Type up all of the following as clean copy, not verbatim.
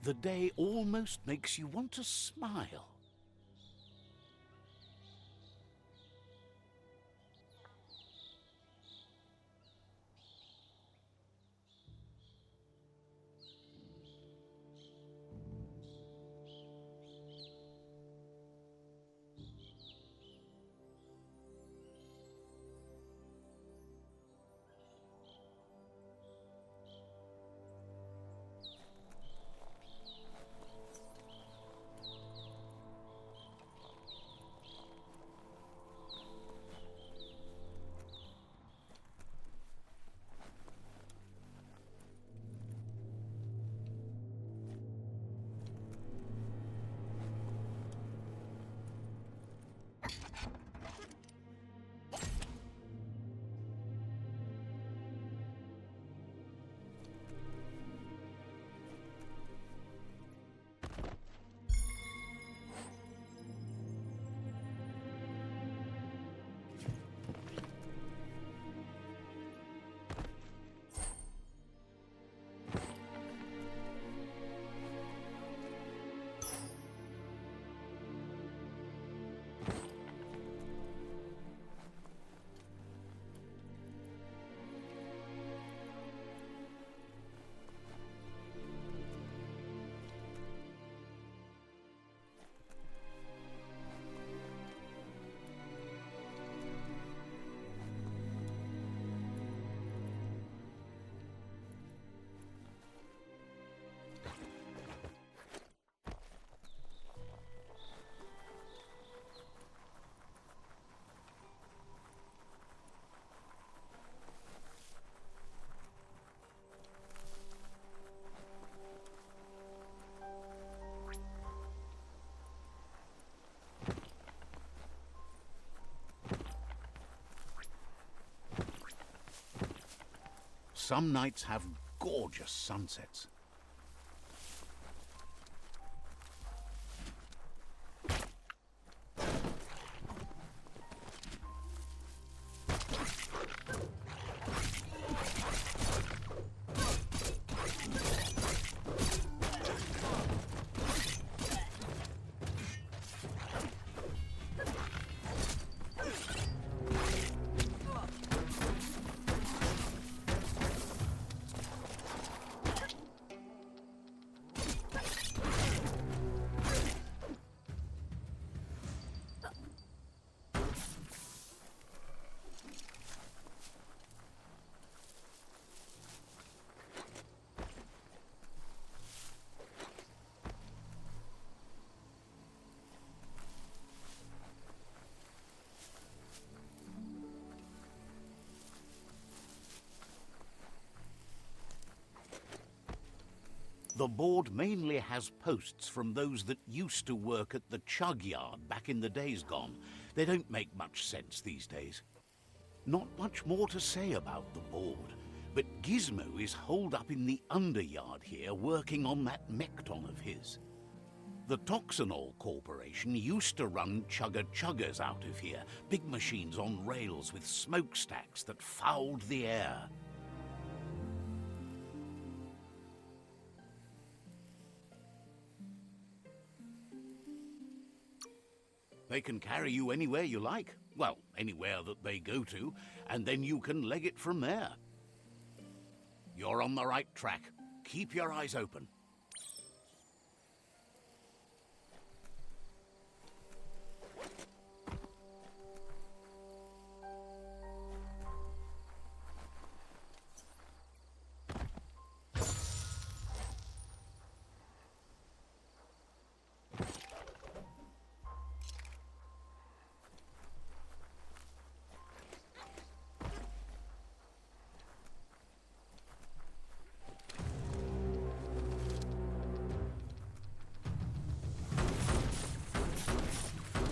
The day almost makes you want to smile. Some nights have gorgeous sunsets. The board mainly has posts from those that used to work at the chug yard back in the days gone. They don't make much sense these days. Not much more to say about the board, but Gizmo is holed up in the underyard here working on that Mekton of his. The Toxanol Corporation used to run chugger-chuggers out of here, big machines on rails with smokestacks that fouled the air. They can carry you anywhere you like. Well, anywhere that they go to, and then you can leg it from there. You're on the right track. Keep your eyes open.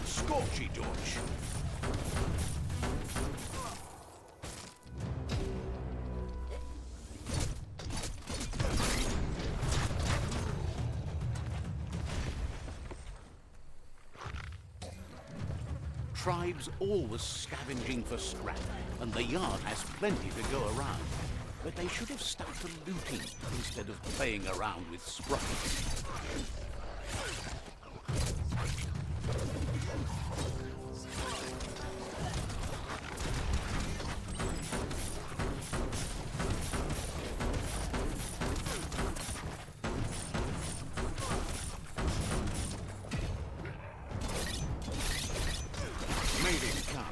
Scorchy George. Tribes always scavenging for scrap, and the yard has plenty to go around. but they should have stuck to looting instead of playing around with sprites. Made it count.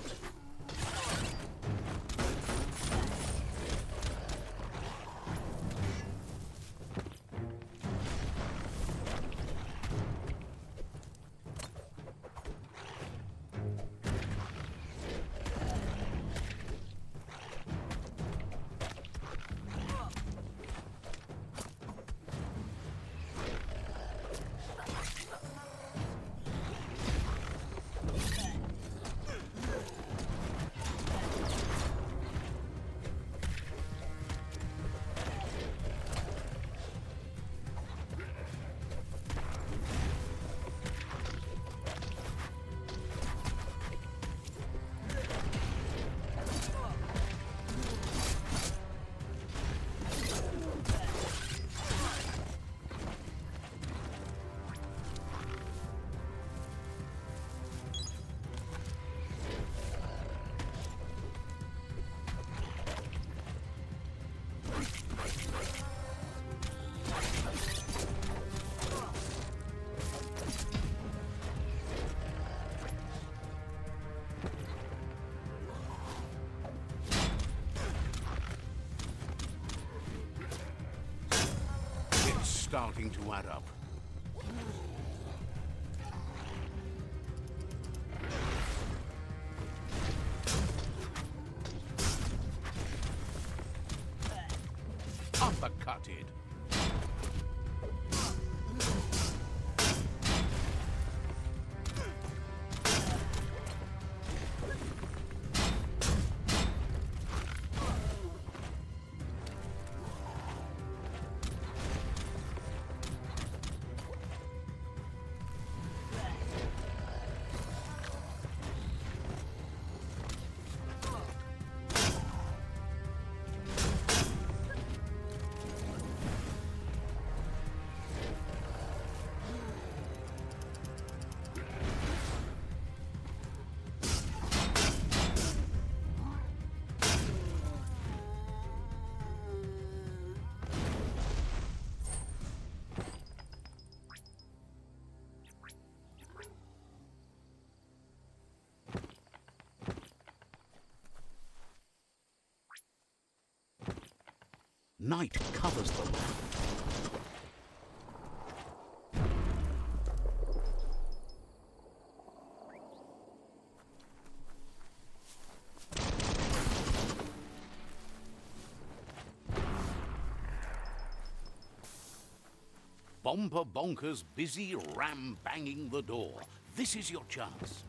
Starting to add up. Uppercutted. Night covers the land. Bomber Bonkers busy ram-banging the door. This is your chance.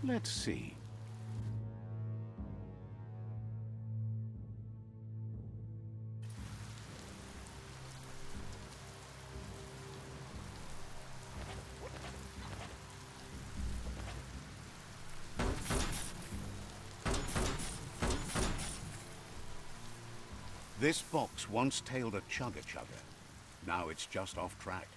Let's see. This fox once tailed a chugga-chugga. Now it's just off track.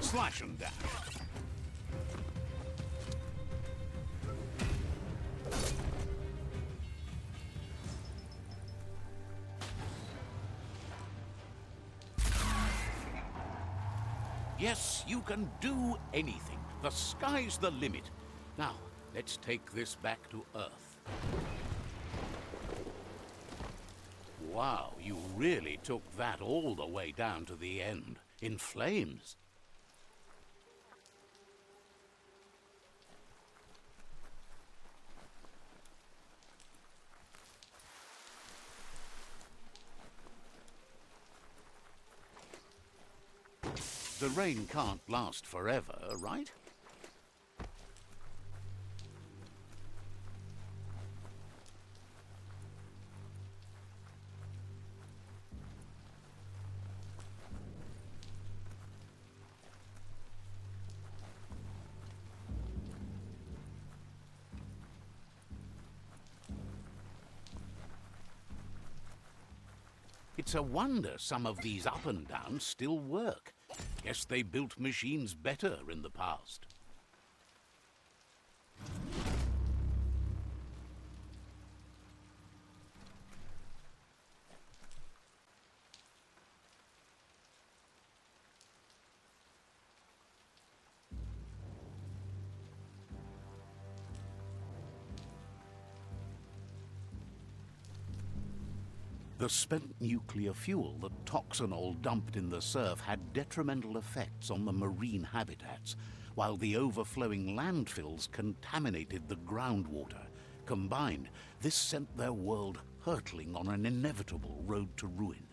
Slash and dash. Yes, you can do anything. The sky's the limit. Now, let's take this back to Earth. Wow, you really took that all the way down to the end, in flames. The rain can't last forever, right? It's a wonder some of these up and downs still work. Guess they built machines better in the past. The spent nuclear fuel that Toxanol dumped in the surf had detrimental effects on the marine habitats, while the overflowing landfills contaminated the groundwater. Combined, this sent their world hurtling on an inevitable road to ruin.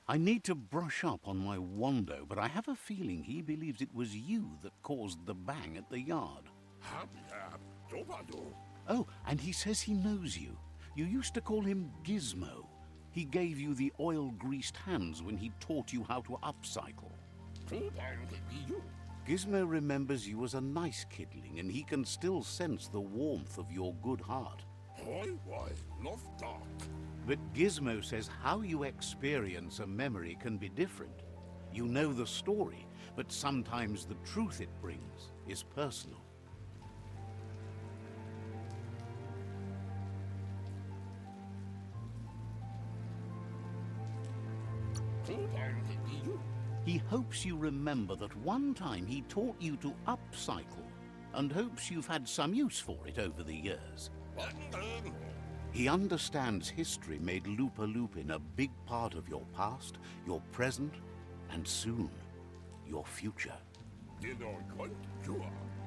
I need to brush up on my Wando, but I have a feeling he believes it was you that caused the bang at the yard. Oh, and he says he knows you. You used to call him Gizmo. He gave you the oil-greased hands when he taught you how to upcycle. Gizmo remembers you as a nice kidling, and he can still sense the warmth of your good heart. But Gizmo says how you experience a memory can be different. You know the story, but sometimes the truth it brings is personal. He hopes you remember that one time he taught you to upcycle, and hopes you've had some use for it over the years. He understands history made Lupa Lupin a big part of your past, your present, and soon, your future.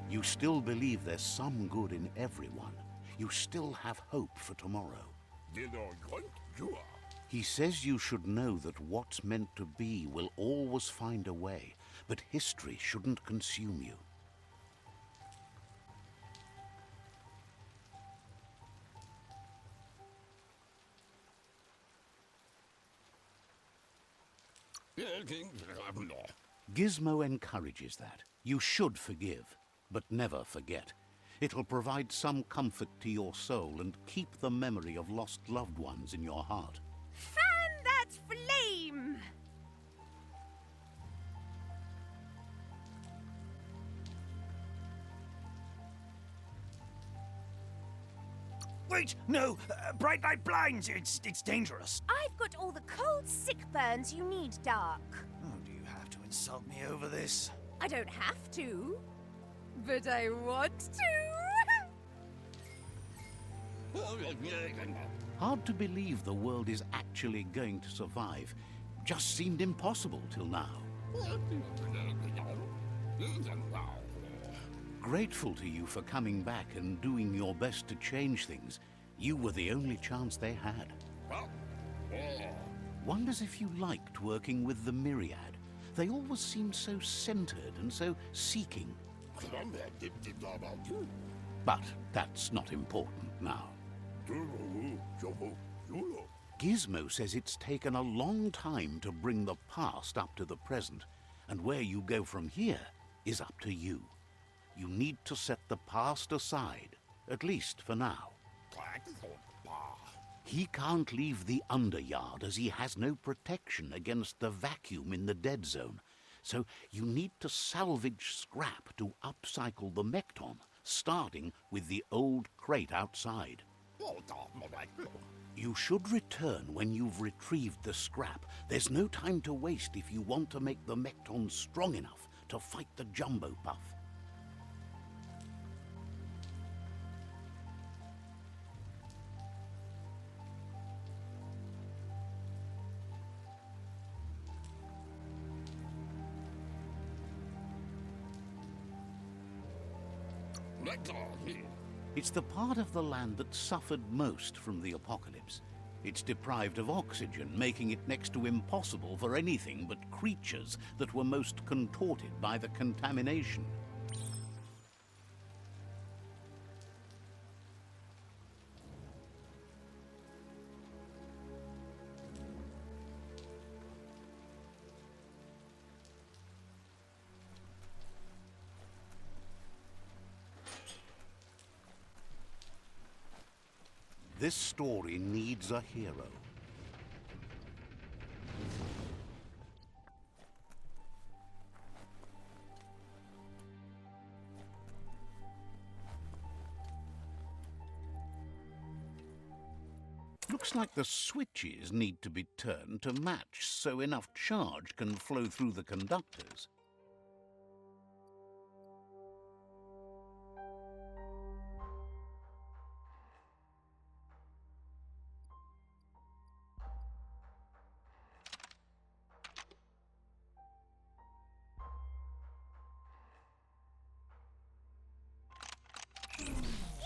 You still believe there's some good in everyone. You still have hope for tomorrow. He says you should know that what's meant to be will always find a way, but history shouldn't consume you. Gizmo encourages that. You should forgive, but never forget. It'll provide some comfort to your soul and keep the memory of lost loved ones in your heart. Fan that flame! Wait, no! Bright light blinds! It's dangerous. I've got all the cold, sick burns you need, Dark. Oh, do you have to insult me over this? I don't have to, but I want to. Hard to believe the world is actually going to survive. Just seemed impossible till now. Grateful to you for coming back and doing your best to change things. You were the only chance they had. Wonders if you liked working with the Myriad. They always seemed so centered and so seeking. But that's not important now. Gizmo says it's taken a long time to bring the past up to the present, and where you go from here is up to you. You need to set the past aside, at least for now. He can't leave the Underyard as he has no protection against the vacuum in the dead zone. So you need to salvage scrap to upcycle the Mekton, starting with the old crate outside. You should return when you've retrieved the scrap. There's no time to waste if you want to make the Mekton strong enough to fight the Jumbo Puff. It's the part of the land that suffered most from the apocalypse. It's deprived of oxygen, making it next to impossible for anything but creatures that were most contorted by the contamination. This story needs a hero. Looks like the switches need to be turned to match so enough charge can flow through the conductors.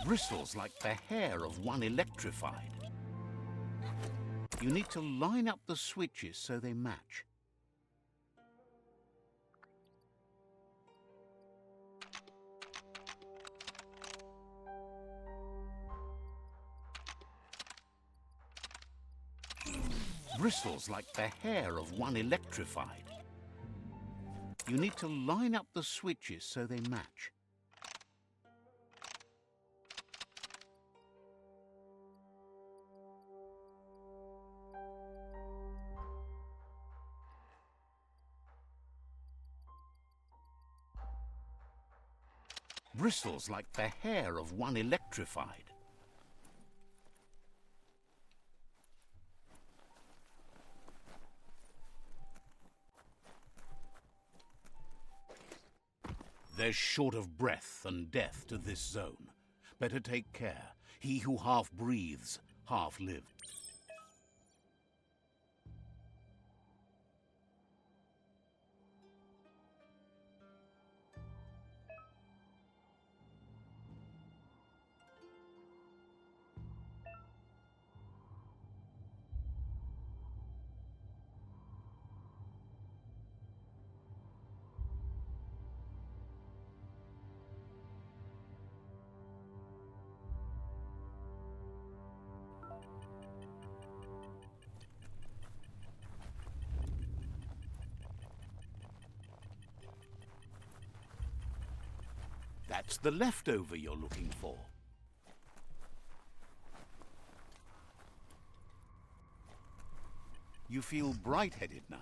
Bristles like the hair of one electrified. You need to line up the switches so they match. Bristles like the hair of one electrified. You need to line up the switches so they match. Bristles like the hair of one electrified. There's short of breath and death to this zone. Better take care. He who half breathes, half lives. That's the leftover you're looking for. You feel bright-headed now.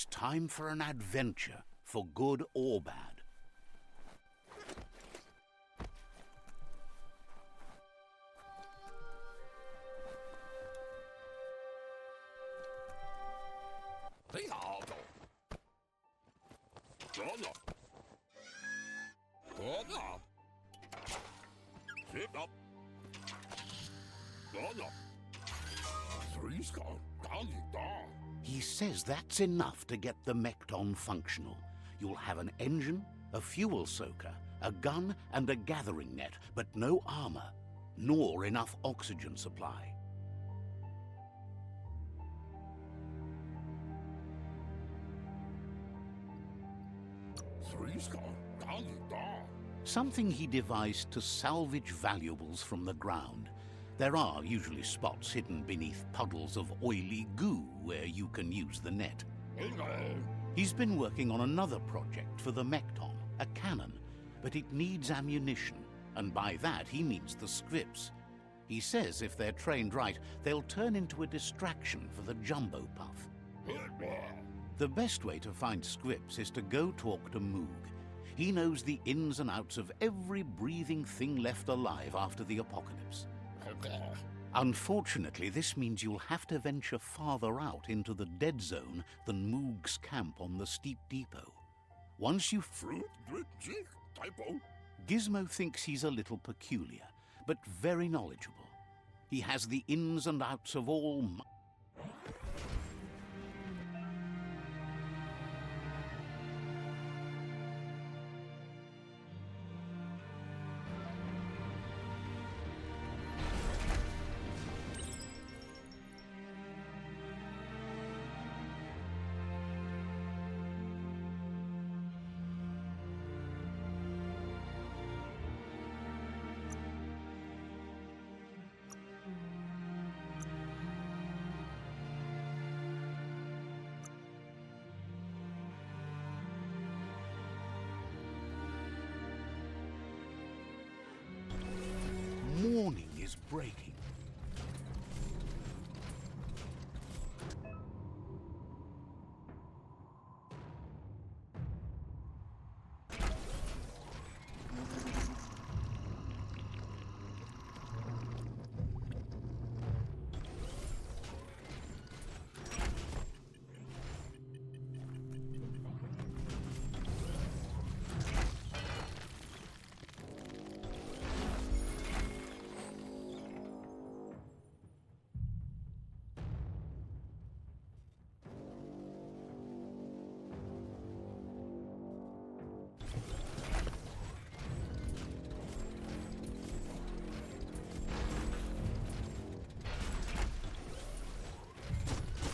It's time for an adventure, for good or bad. He says that's enough to get the Mekton functional. You'll have an engine, a fuel soaker, a gun, and a gathering net, but no armor, nor enough oxygen supply. Something he devised to salvage valuables from the ground. There are usually spots hidden beneath puddles of oily goo where you can use the net. He's been working on another project for the Mekton, a cannon, but it needs ammunition, and by that he means the scripts. He says if they're trained right, they'll turn into a distraction for the Jumbo Puff. The best way to find scripts is to go talk to Moog. He knows the ins and outs of every breathing thing left alive after the apocalypse. Unfortunately, this means you'll have to venture farther out into the dead zone than Moog's camp on the steep depot. Once you've... Gizmo thinks he's a little peculiar, but very knowledgeable. He has the ins and outs of all... Morning is breaking.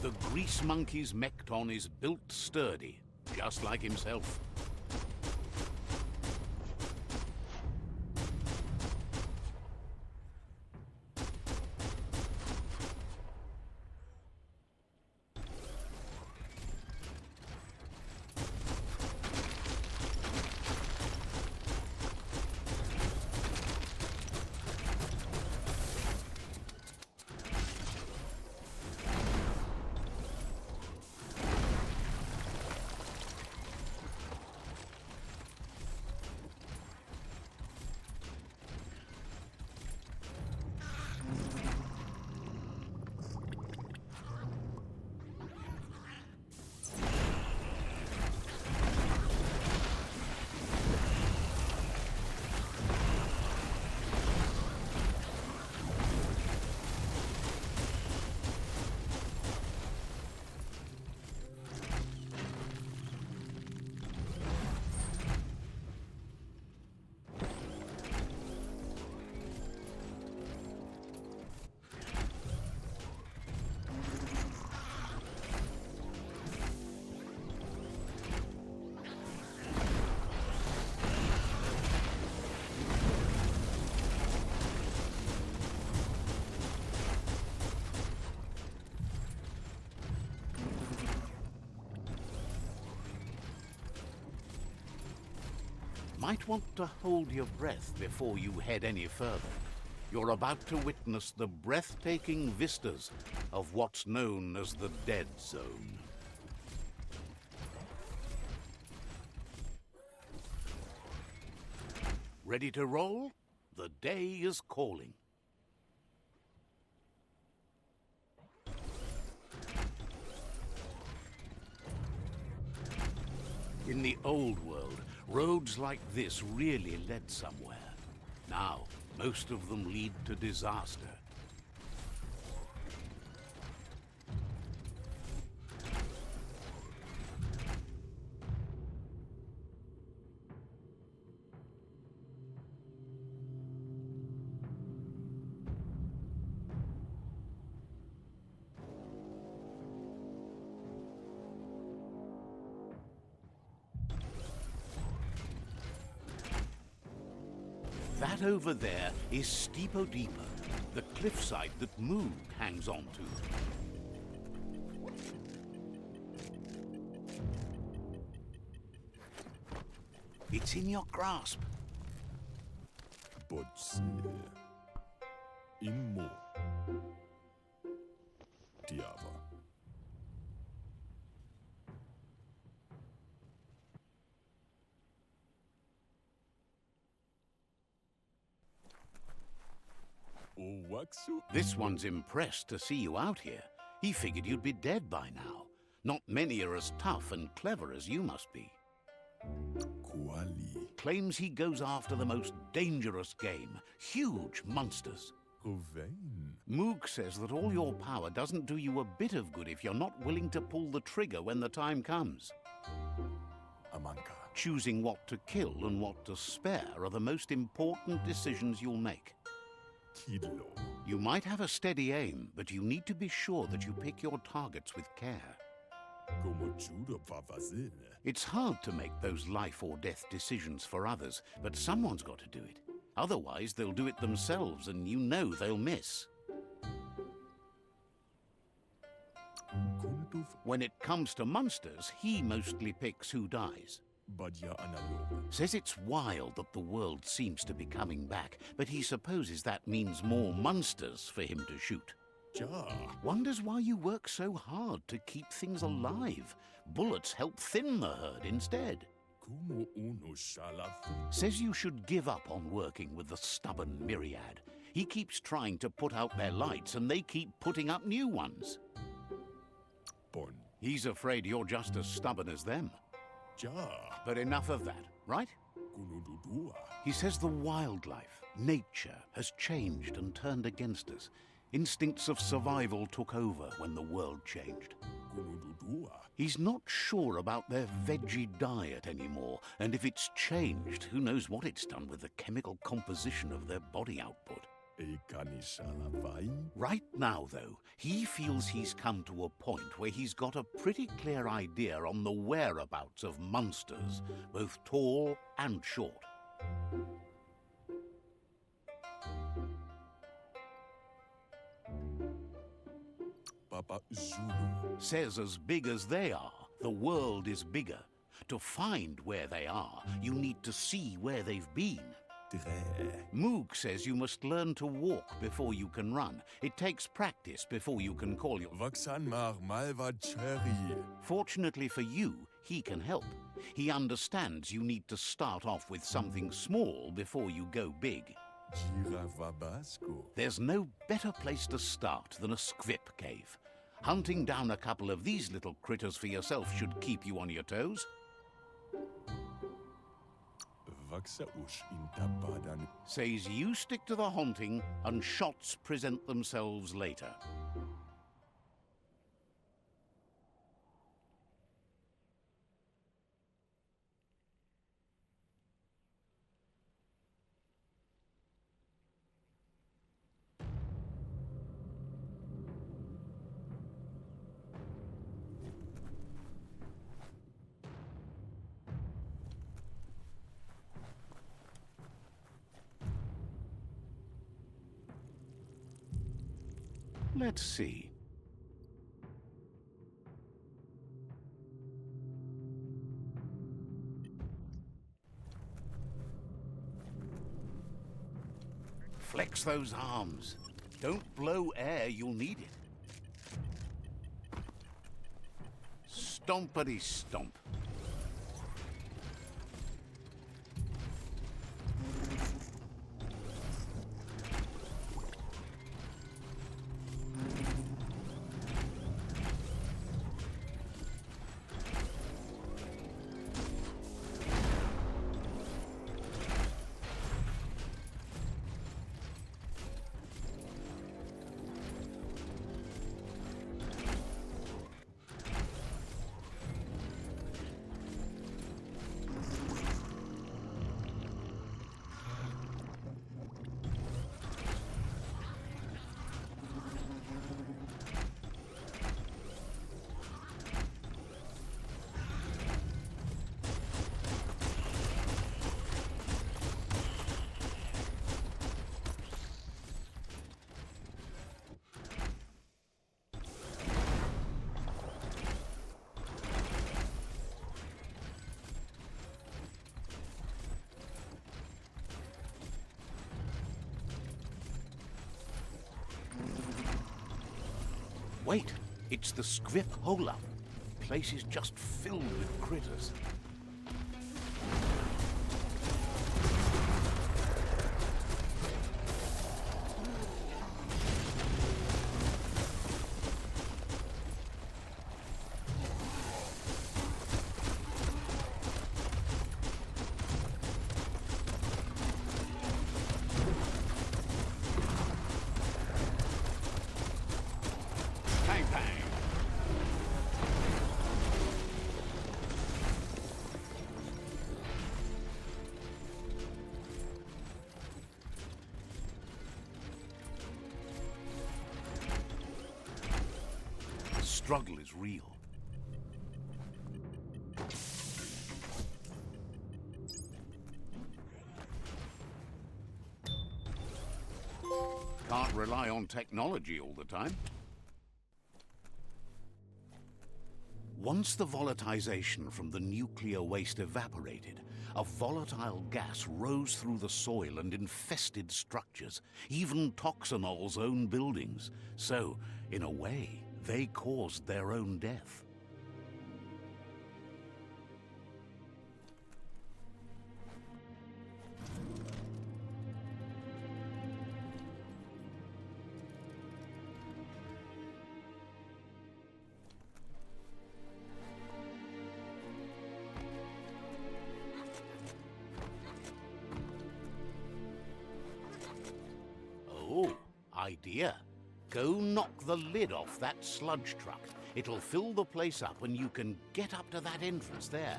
The grease monkey's Mekton is built sturdy, just like himself. Might want to hold your breath before you head any further. You're about to witness the breathtaking vistas of what's known as the Dead Zone. Ready to roll? The day is calling. In the old world, roads like this really led somewhere. Now, most of them lead to disaster. That over there is Steepo-Deepo, the cliffside that Moog hangs on to. It's in your grasp. Immo. Diava. This one's impressed to see you out here. He figured you'd be dead by now. Not many are as tough and clever as you must be. Kuali. Claims he goes after the most dangerous game, huge monsters. Ruvain. Moog says that all your power doesn't do you a bit of good if you're not willing to pull the trigger when the time comes. Amanka. Choosing what to kill and what to spare are the most important decisions you'll make. Kidlo. You might have a steady aim, but you need to be sure that you pick your targets with care. Como judo vavazin. It's hard to make those life or death decisions for others, but someone's got to do it. Otherwise, they'll do it themselves, and you know they'll miss. Kuntuf When it comes to monsters, he mostly picks who dies. badya analog. Says it's wild that the world seems to be coming back, but he supposes that means more monsters for him to shoot. Ja. Wonders why you work so hard to keep things alive. Bullets help thin the herd instead. Como uno shalafu. Says you should give up on working with the stubborn myriad. He keeps trying to put out their lights and they keep putting up new ones. Bon. He's afraid you're just as stubborn as them. Ja. But enough of that, right? Kunududua. He says the wildlife, nature, has changed and turned against us. Instincts of survival took over when the world changed. Kunududua. He's not sure about their veggie diet anymore, and if it's changed, who knows what it's done with the chemical composition of their body output. Ekani shalavai. Right now, though, he feels he's come to a point where he's got a pretty clear idea on the whereabouts of monsters, both tall and short. Papa Zulu. Says as big as they are, the world is bigger. To find where they are, you need to see where they've been. Dre. Moog says you must learn to walk before you can run. It takes practice before you can call your... Vaksan mar malva cherry. Fortunately for you, he can help. He understands you need to start off with something small before you go big. Giravabasco. There's no better place to start than a squip cave. Hunting down a couple of these little critters for yourself should keep you on your toes. Vaksa ush intabadan. Says you stick to the haunting and shots present themselves later. Let's see. Flex those arms. Don't blow air, you'll need it. Stompity stomp. Wait, it's the Scrip hole-up. Place is just filled with critters. Bang, bang. The struggle is real. Can't rely on technology all the time. Once the volatilization from the nuclear waste evaporated, a volatile gas rose through the soil and infested structures, even Toxanol's own buildings. So, in a way, they caused their own death. Oh, idea. Go knock the lid off that sludge truck. It'll fill the place up and you can get up to that entrance there.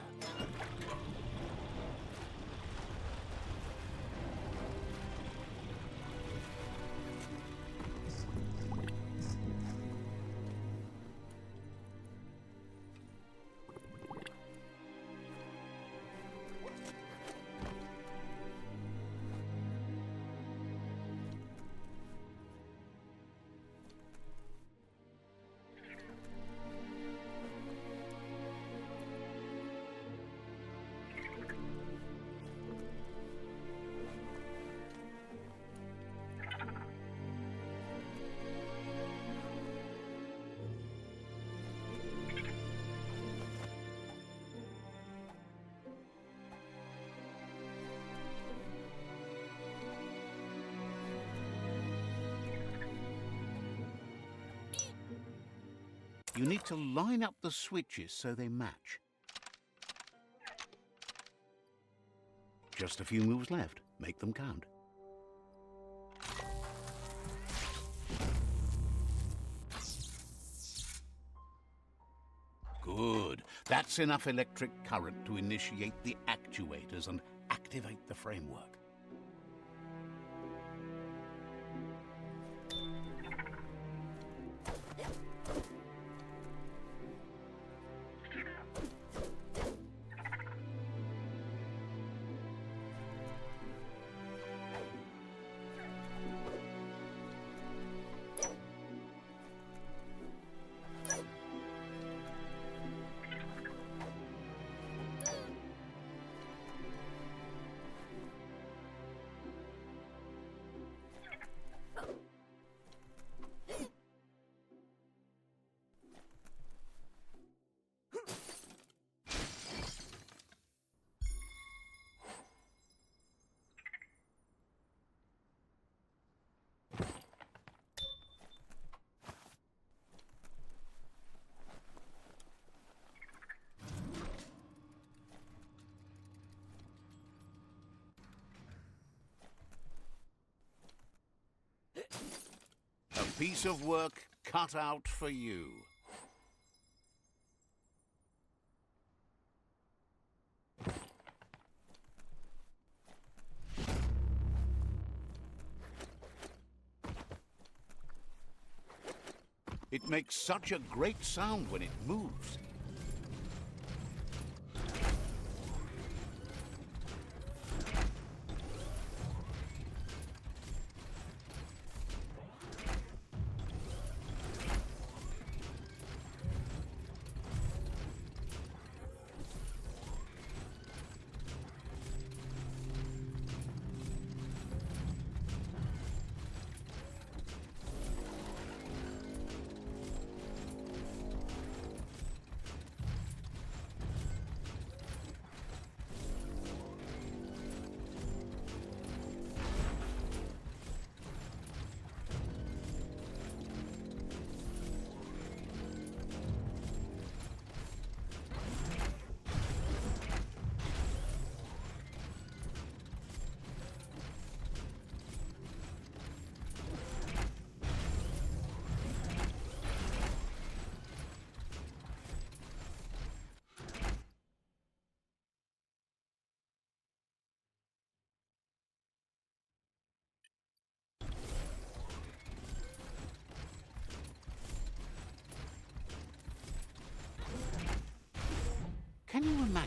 You need to line up the switches so they match. Just a few moves left. Make them count. Good. That's enough electric current to initiate the actuators and activate the framework. A piece of work cut out for you. It makes such a great sound when it moves.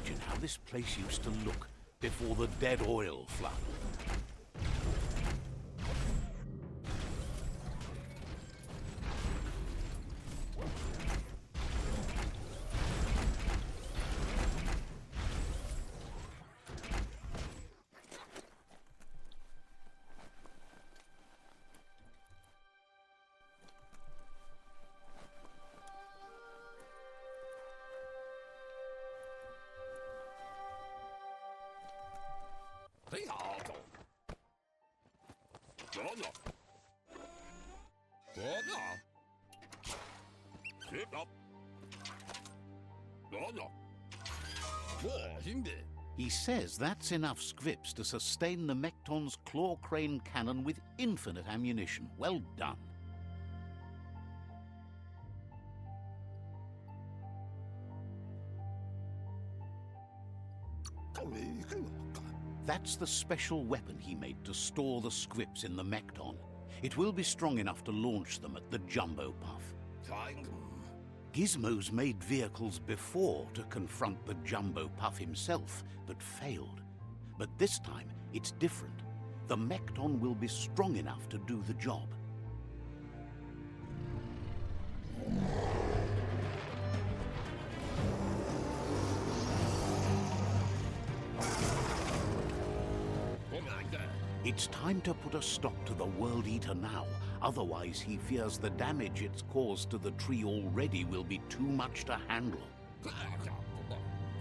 imagine how this place used to look before the dead oil flood. He says that's enough scripts to sustain the Mekton's claw crane cannon with infinite ammunition. Well done. That's the special weapon he made to store the scripts in the Mekton. It will be strong enough to launch them at the Jumbo Puff. Gizmo's made vehicles before to confront the Jumbo Puff himself, but failed. But this time, it's different. The Mekton will be strong enough to do the job. It's time to put a stop to the Worldeater now. Otherwise, he fears the damage it's caused to the tree already will be too much to handle.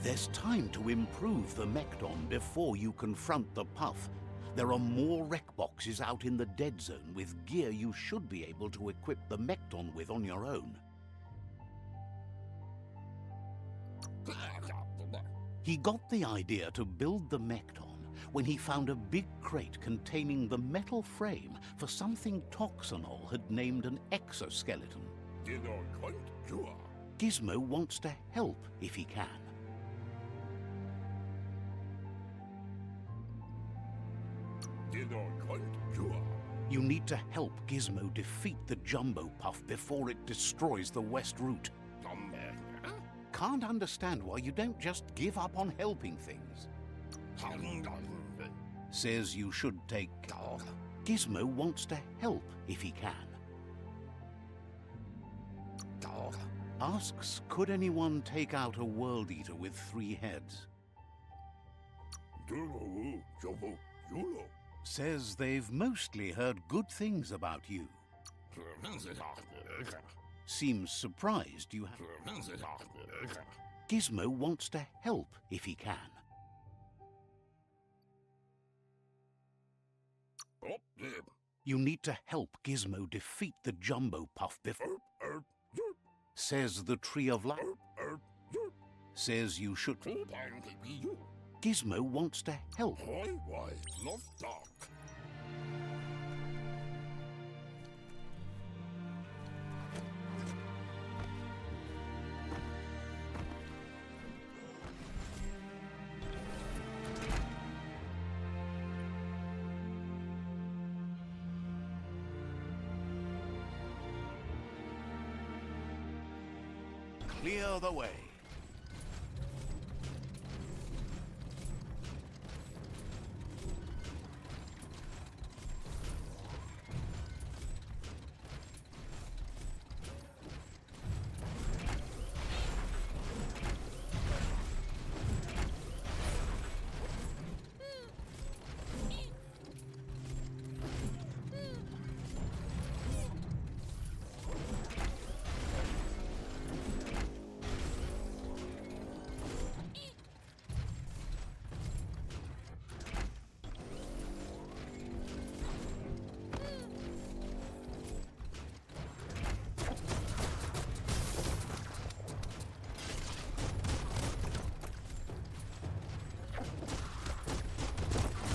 There's time to improve the Mekton before you confront the Puff. There are more wreck boxes out in the dead zone with gear you should be able to equip the Mekton with on your own. He got the idea to build the Mekton when he found a big crate containing the metal frame for something Toxanol had named an exoskeleton. Gizmo wants to help if he can. You need to help Gizmo defeat the Jumbo Puff before it destroys the West Route. Can't understand why you don't just give up on helping things. Says you should take... Gizmo wants to help if he can. Asks, could anyone take out a Worldeater with 3 heads? Says they've mostly heard good things about you. Seems surprised you have... Gizmo wants to help if he can. You need to help Gizmo defeat the Jumbo Puff before... Says the Tree of Life. Says you should... Gizmo wants to help. Clear the way.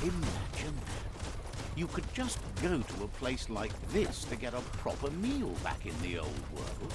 Imagine that. You could just go to a place like this to get a proper meal back in the old world.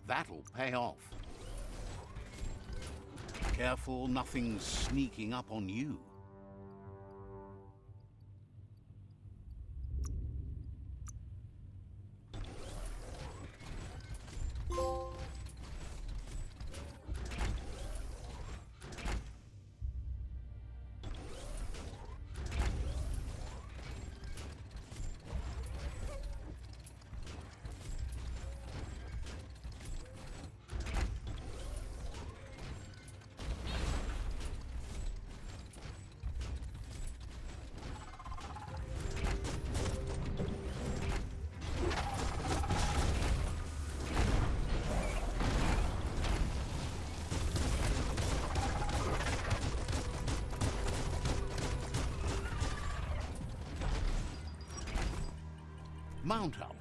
That'll pay off. Careful, nothing's sneaking up on you. Mount up.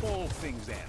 All things end.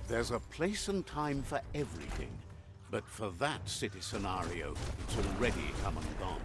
There's a place and time for everything, but for that city scenario, it's already come and gone.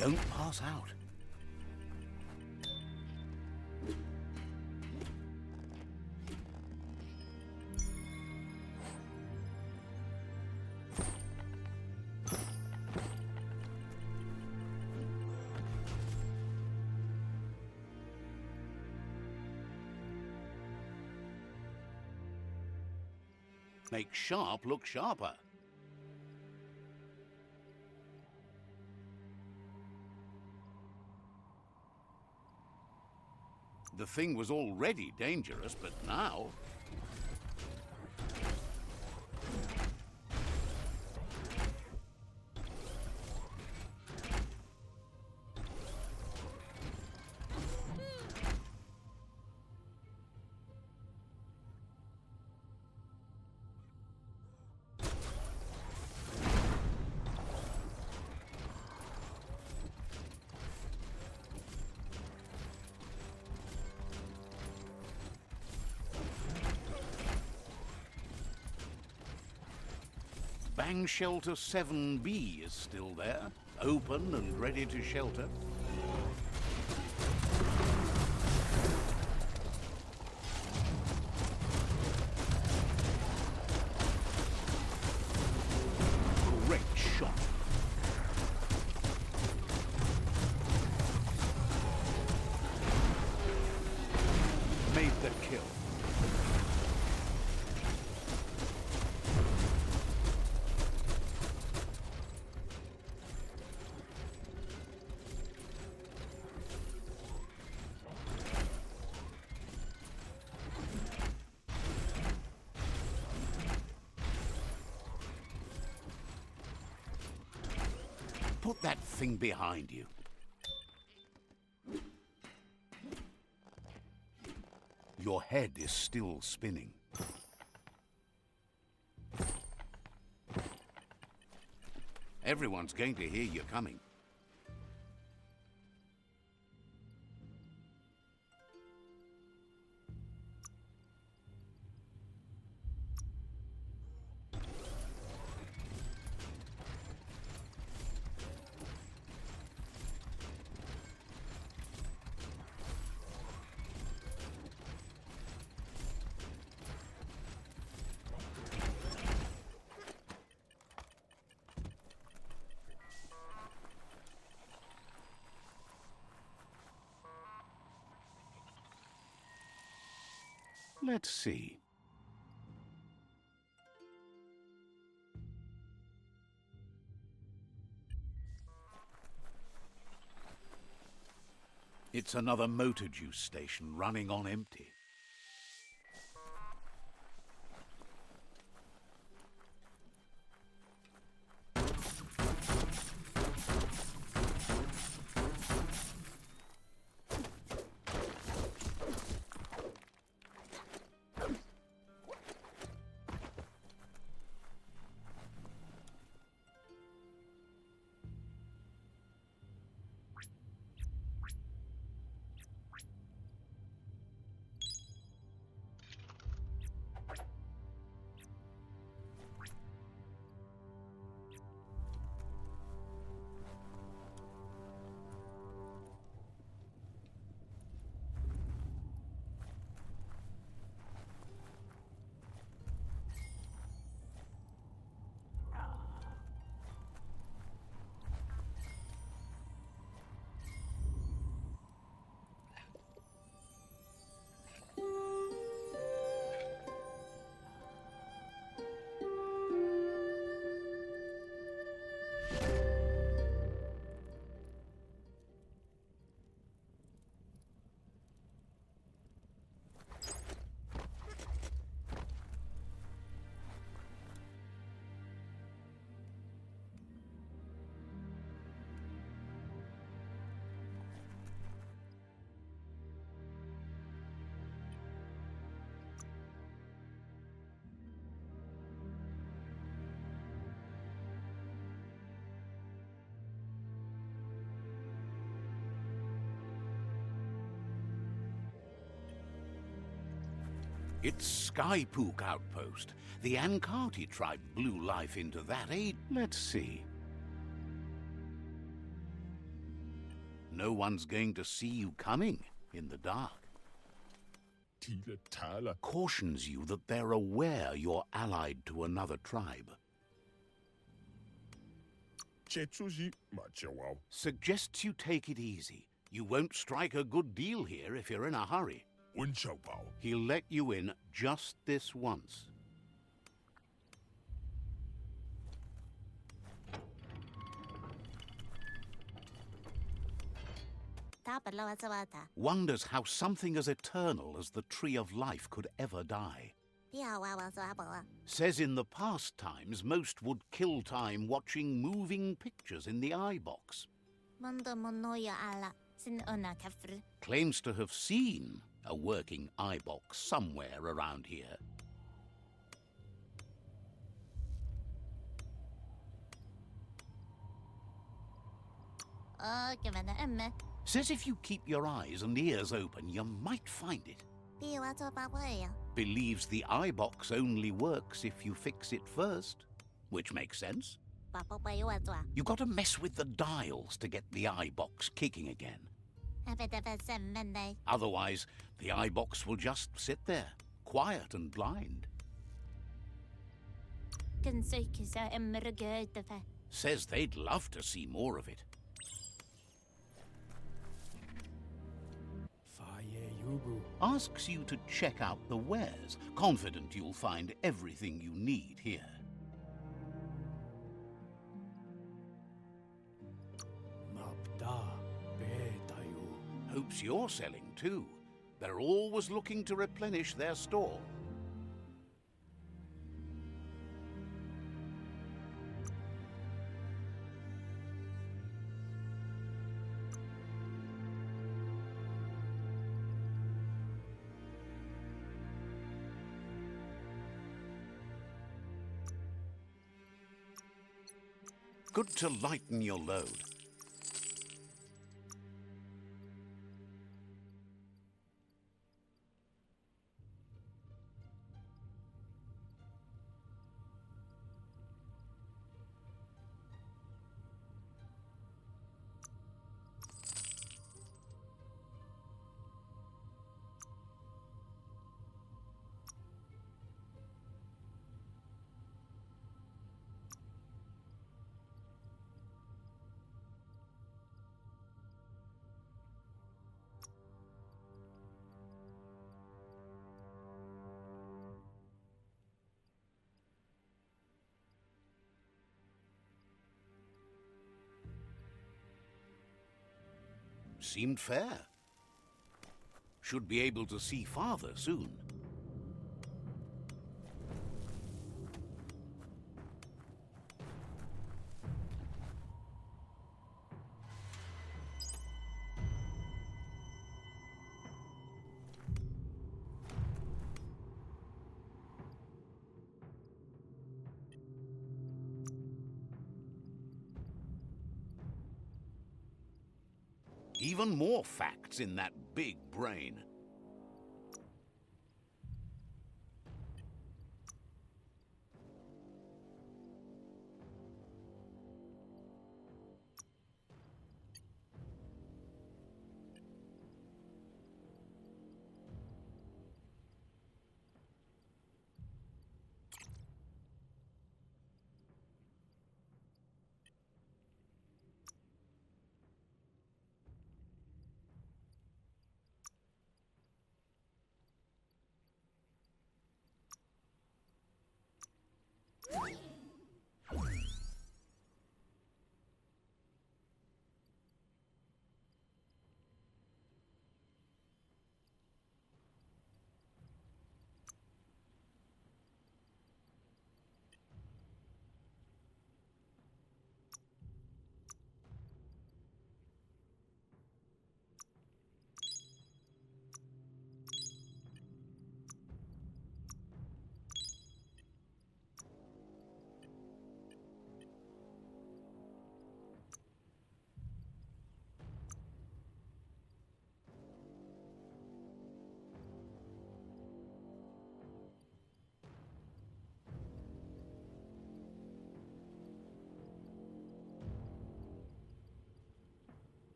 Don't pass out. Make sharp look sharper. The thing was already dangerous, but now... Bang Shelter 7B is still there, open and ready to shelter. Great shot. Made the kill. Put that thing behind you. Your head is still spinning. Everyone's going to hear you coming. Let's see. It's another motor juice station running on empty. It's Skypook Outpost. The Ankati tribe blew life into that, eh? Let's see. No one's going to see you coming in the dark. Tile taler. Cautions you that they're aware you're allied to another tribe. Chetsuji machawao. Suggests you take it easy. You won't strike a good deal here if you're in a hurry. Unchawao. He'll let you in just this once. Wonders how something as eternal as the Tree of Life could ever die. Says in the past times most would kill time watching moving pictures in the eye box. Claims to have seen a working eye box somewhere around here. Says if you keep your eyes and ears open, you might find it. Believes the eye box only works if you fix it first, which makes sense. You gotta mess with the dials to get the eye box kicking again. Otherwise, the eye box will just sit there, quiet and blind. Says they'd love to see more of it. Asks you to check out the wares, confident you'll find everything you need here. Hopes you're selling too. They're always looking to replenish their store. Good to lighten your load. Seemed fair. Should be able to see farther soon. Even more facts in that big brain.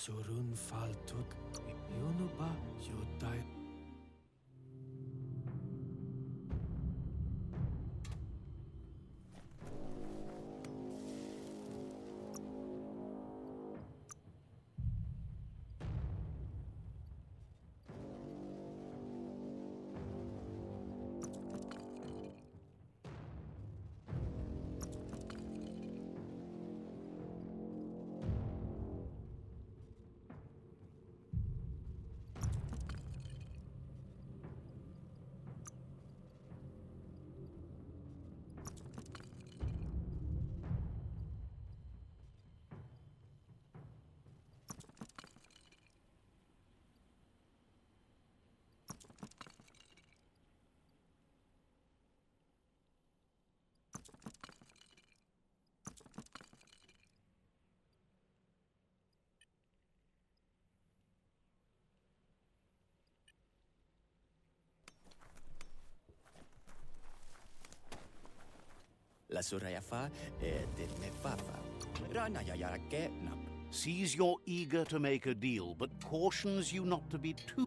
Surun faltuk. Yunuba yotai. La surayafa del mefafa. Rana yayarake nap. Sees you're eager to make a deal, but cautions you not to be too...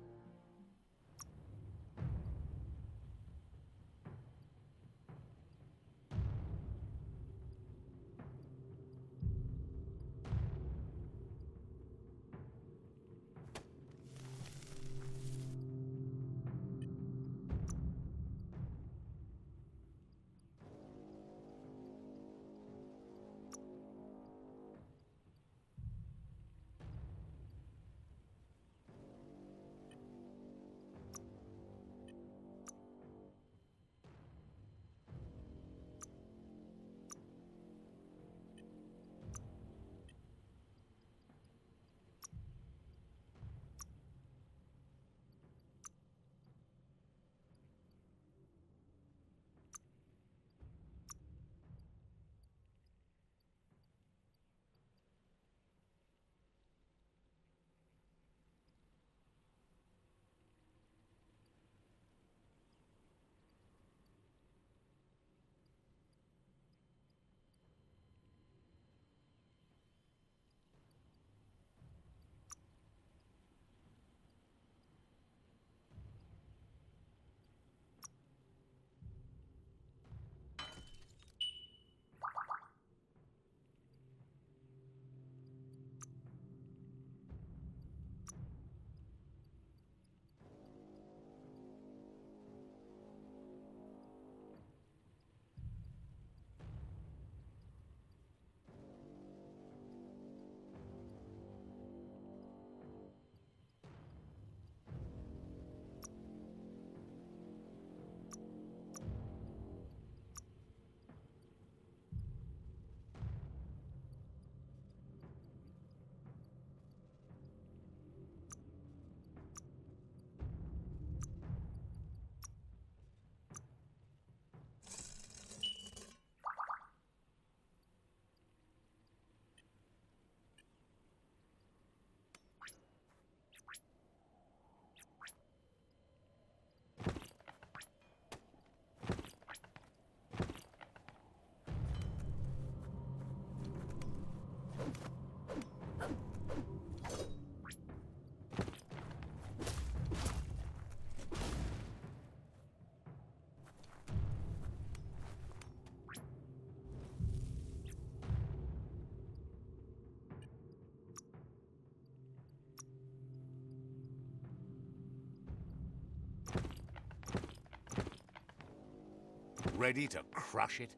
Ready to crush it?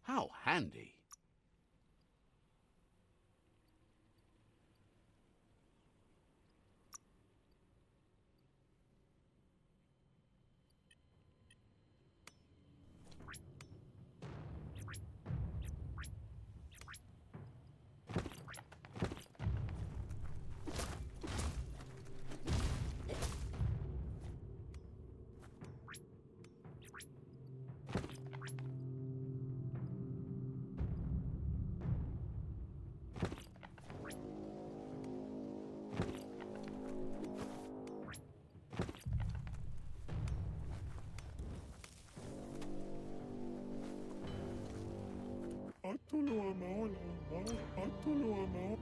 How handy. Atulua maola, atulua maola.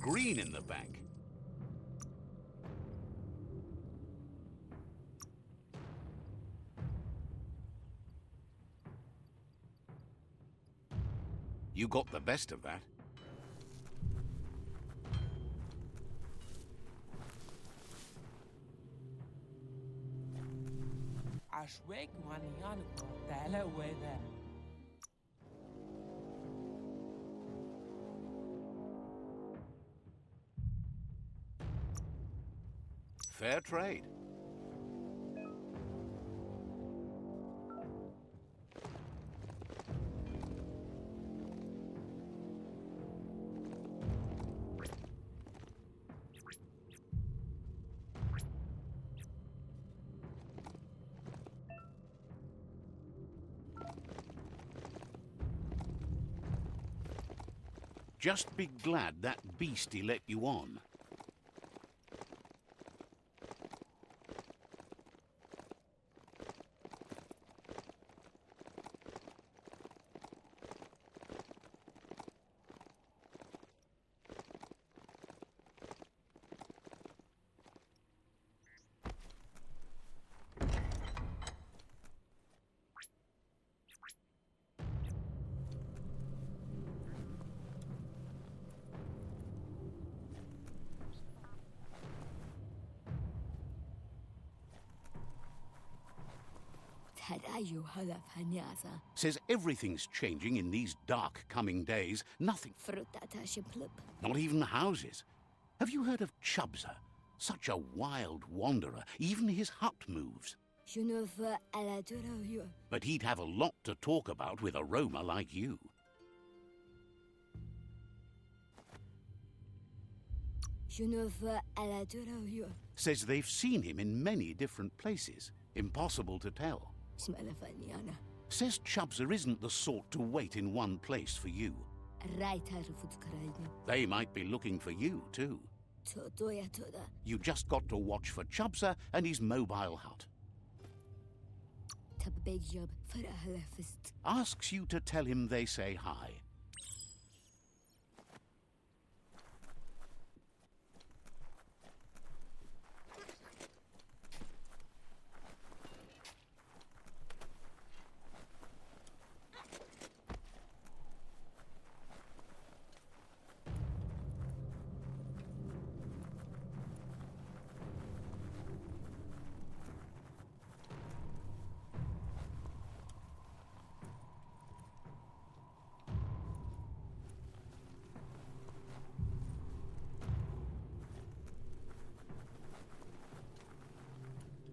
Green in the bank. You got the best of that. عشوائك وعنيانك تعالى وذا. Fair trade. Just be glad that beastie let you on. Says everything's changing in these dark coming days. Nothing. Not even houses. Have you heard of Chubza? Such a wild wanderer. Even his hut moves. But he'd have a lot to talk about with a roamer like you. Says they've seen him in many different places. Impossible to tell. Says Chubza isn't the sort to wait in one place for you. They might be looking for you, too. You just got to watch for Chubza and his mobile hut. Asks you to tell him they say hi.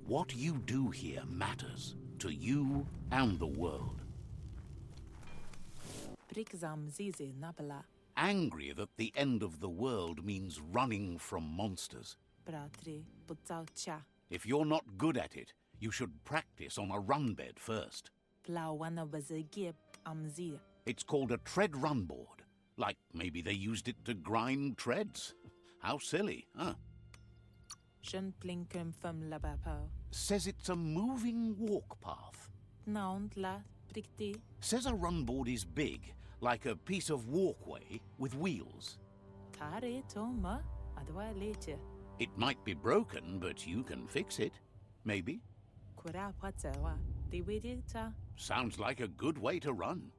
What you do here matters to you and the world. Angry that the end of the world means running from monsters. If you're not good at it, you should practice on a run bed first. It's called a tread run board. Like maybe they used it to grind treads. How silly, huh? Says it's a moving walk path. Says a run board is big, like a piece of walkway with wheels. It might be broken, but you can fix it. Maybe. Sounds like a good way to run.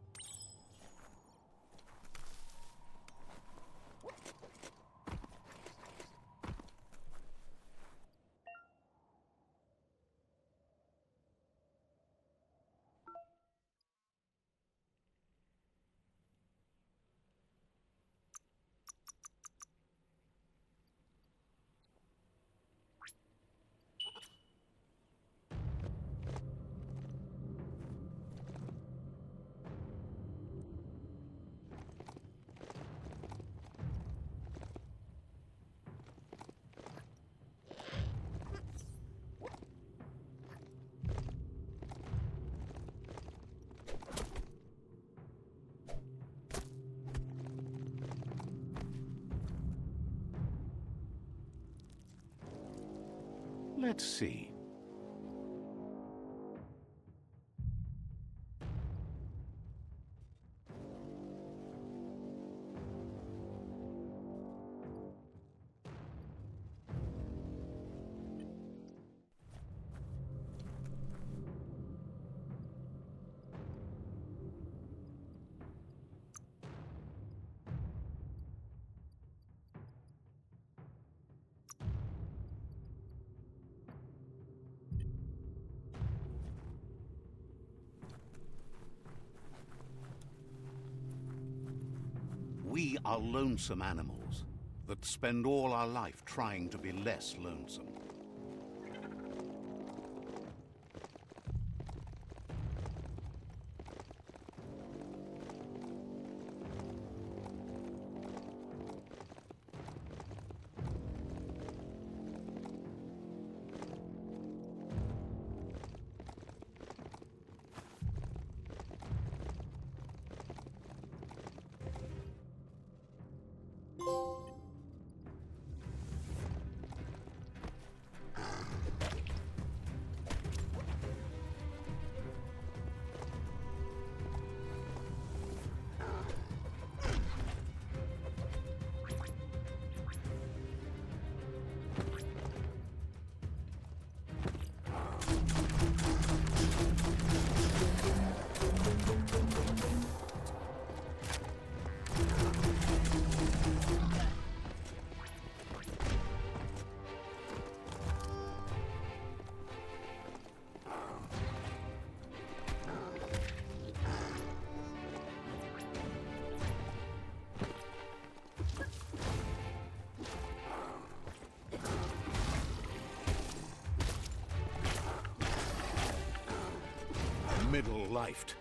Let's see. We are lonesome animals that spend all our life trying to be less lonesome. Middle-lifed.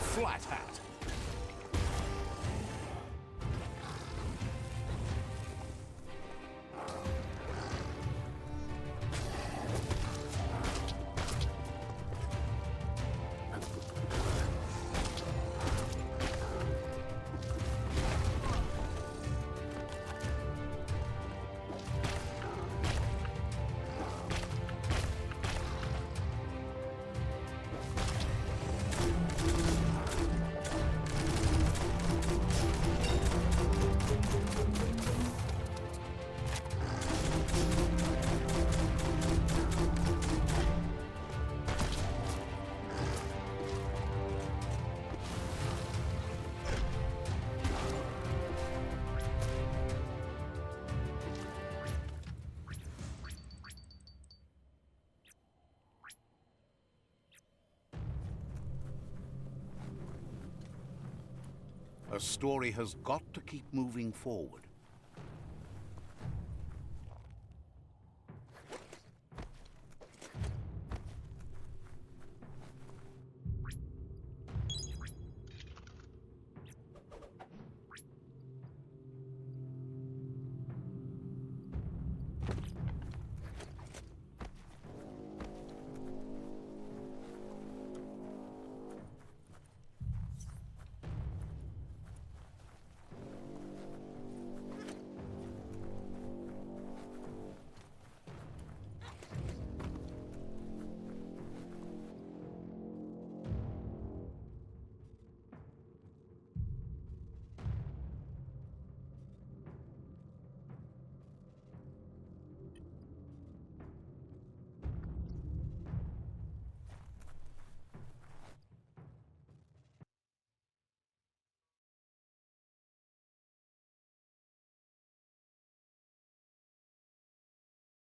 Flat hat. A story has got to keep moving forward.